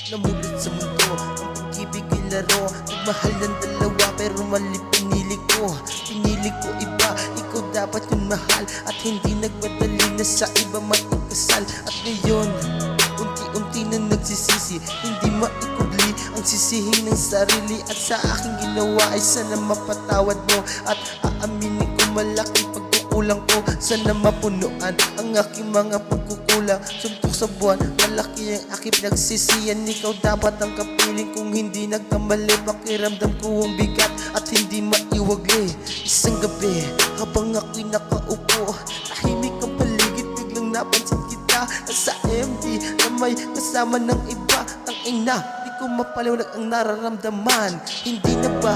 Namulat sa mundo, ang pag-ibig ay laro. Nagmahal ng dalawa pero mali pinili ko. Pinili ko iba, ikaw dapat yung mahal. At hindi nagmadali na sa iba maikasal. At ngayon, unti-unti na nagsisisi. Hindi maikubli ang sisihin ng sarili. At sa aking ginawa ay sana mapatawad mo. At aaminin ko malaking pagkukulang ko. Sana mapunuan ang aking mga pagkukulang. Suntok sa buwan, malaki ang aking pinagsisiyan. Ikaw dapat ang kapiling kung hindi nagkamali. Pakiramdam ko ang bigat at hindi maiwagli. Isang gabi, habang ako'y nakaupo, tahimik ang paligid, biglang napansin kita. Nasa MD na may kasama ng iba. Tangina, di ko mapaliwanag ang nararamdaman. Hindi na ba